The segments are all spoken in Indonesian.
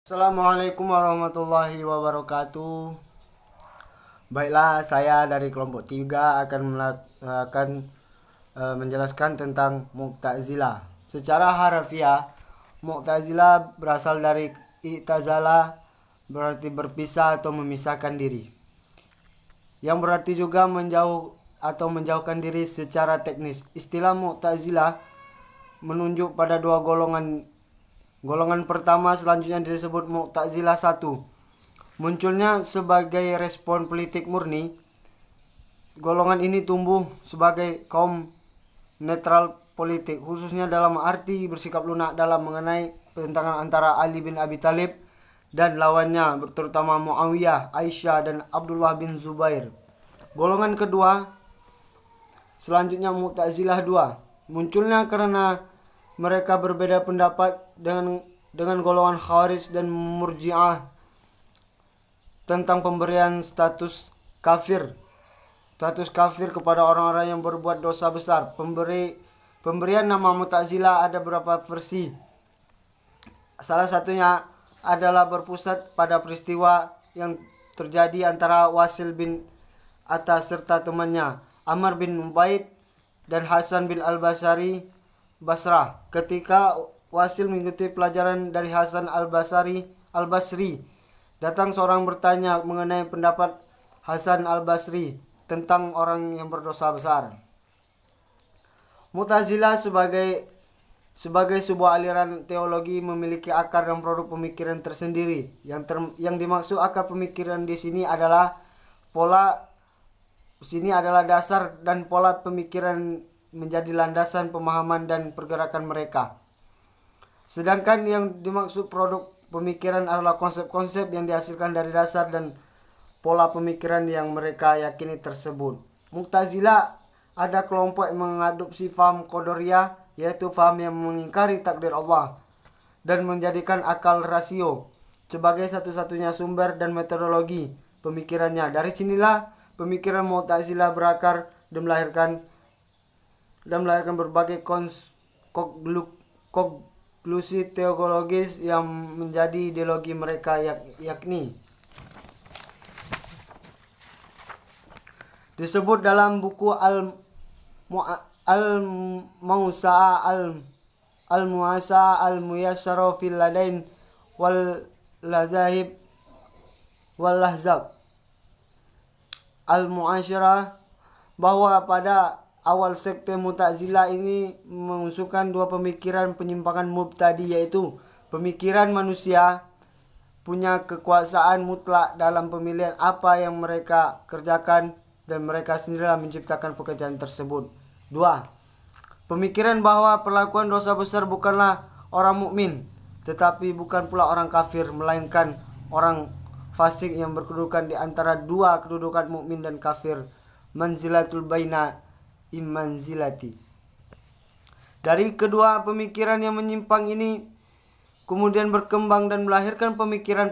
Assalamualaikum warahmatullahi wabarakatuh. Baiklah, saya dari kelompok 3 akan menjelaskan tentang Mu'tazilah. Secara harfiah, Mu'tazilah berasal dari i'tazala, berarti berpisah atau memisahkan diri. Yang berarti juga menjauh atau menjauhkan diri secara teknis. Istilah Mu'tazilah menunjuk pada dua golongan. Golongan pertama selanjutnya disebut Mu'tazilah 1. Munculnya sebagai respon politik murni. Golongan ini tumbuh sebagai kaum netral politik, khususnya dalam arti bersikap lunak dalam mengenai pertentangan antara Ali bin Abi Thalib dan lawannya, terutama Muawiyah, Aisyah, dan Abdullah bin Zubair. Golongan kedua selanjutnya Mu'tazilah 2. Munculnya karena mereka berbeda pendapat dengan golongan Khawarij dan Murji'ah tentang pemberian status kafir kepada orang-orang yang berbuat dosa besar. Pemberian nama Mu'tazilah ada beberapa versi. Salah satunya adalah berpusat pada peristiwa yang terjadi antara Wasil bin Atas serta temannya Amr bin Ubaid dan Hasan bin Al-Basri Basrah. Ketika Wasil mengikuti pelajaran dari Hasan Al-Basri, datang seorang bertanya mengenai pendapat Hasan Al-Basri tentang orang yang berdosa besar. Mu'tazilah sebagai sebuah aliran teologi memiliki akar dan produk pemikiran tersendiri. Yang dimaksud akar pemikiran di sini adalah dasar dan pola pemikiran menjadi landasan pemahaman dan pergerakan mereka. Sedangkan yang dimaksud produk pemikiran adalah konsep-konsep yang dihasilkan dari dasar dan pola pemikiran yang mereka yakini tersebut. Mu'tazilah ada kelompok yang mengadopsi faham Qadariyah, yaitu faham yang mengingkari takdir Allah dan menjadikan akal rasio sebagai satu-satunya sumber dan metodologi pemikirannya. Dari sinilah pemikiran Mu'tazilah berakar dan melahirkan berbagai konklusi teologis yang menjadi ideologi mereka, yakni disebut dalam buku Al-Mu'asa Al-Muyassara fil Ladain wal Lazahib wal Lahzab Al-Mu'asyarah, bahwa pada awal sekte Mu'tazilah ini mengusulkan dua pemikiran penyimpangan mubtadi, yaitu pemikiran manusia punya kekuasaan mutlak dalam pemilihan apa yang mereka kerjakan dan mereka sendirilah menciptakan pekerjaan tersebut. 2. Pemikiran bahwa perlakuan dosa besar bukanlah orang mukmin, tetapi bukan pula orang kafir, melainkan orang fasik yang berkedudukan di antara dua kedudukan mukmin dan kafir, manzilatul baina imanzilati. Dari kedua pemikiran yang menyimpang ini kemudian berkembang dan melahirkan pemikiran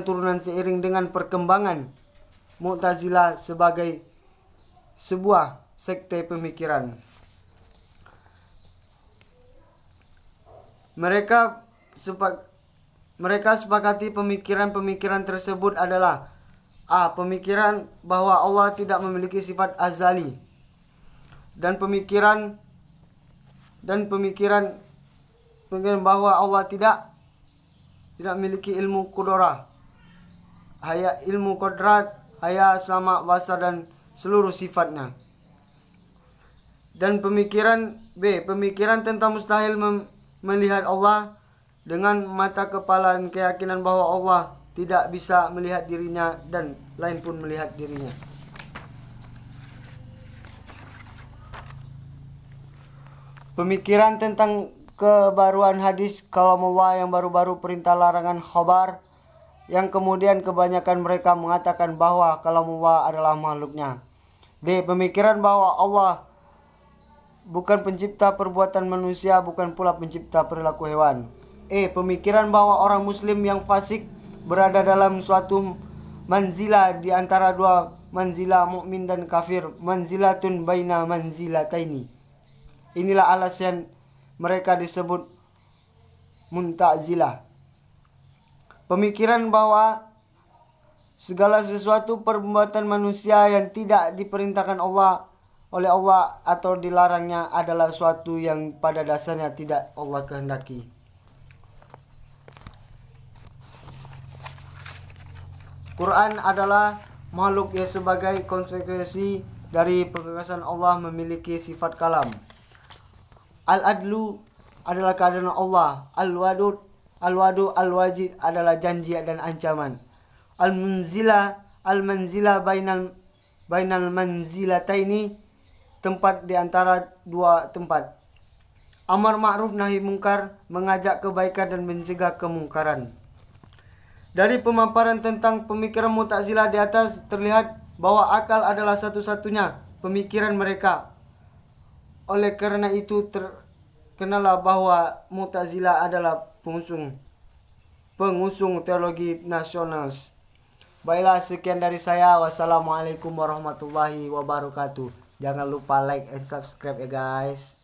turunan seiring dengan perkembangan Mu'tazilah sebagai sebuah sekte pemikiran. Mereka sepakati pemikiran tersebut adalah pemikiran bahwa Allah tidak memiliki sifat azali, dan pemikiran bahwa Allah tidak memiliki ilmu qudrah, ilmu kodrat, sama, basar, dan seluruh sifatnya. Dan pemikiran tentang mustahil melihat Allah dengan mata kepala, dan keyakinan bahwa Allah tidak bisa melihat dirinya dan lain pun melihat dirinya. Pemikiran tentang kebaruan hadis kalamullah yang baru-baru, perintah larangan khabar, yang kemudian kebanyakan mereka mengatakan bahwa kalamullah adalah makhluknya. Pemikiran bahwa Allah bukan pencipta perbuatan manusia, bukan pula pencipta perilaku hewan. Pemikiran bahwa orang muslim yang fasik berada dalam suatu manzilah di antara dua manzilah mukmin dan kafir, manzilatun baina manzilataini. Inilah alasan mereka disebut Mu'tazilah. Pemikiran bahwa segala sesuatu perbuatan manusia yang tidak diperintahkan oleh Allah atau dilarangnya adalah suatu yang pada dasarnya tidak Allah kehendaki. Quran adalah makhluk yang sebagai konsekuensi dari perkasaan Allah memiliki sifat kalam. Al-adlu adalah keadaan Allah. Al-wadu al-wajid adalah janji dan ancaman. Al-manzilah bainal manzilataini, tempat di antara dua tempat. Amar ma'ruf nahi mungkar, mengajak kebaikan dan mencegah kemungkaran. Dari pemaparan tentang pemikiran Mu'tazilah di atas terlihat bahwa akal adalah satu-satunya pemikiran mereka. Oleh karena itu terkenalah bahwa Mu'tazilah adalah pengusung teologi nasionalis. Baiklah, sekian dari saya. Wassalamualaikum warahmatullahi wabarakatuh. Jangan lupa like and subscribe ya guys.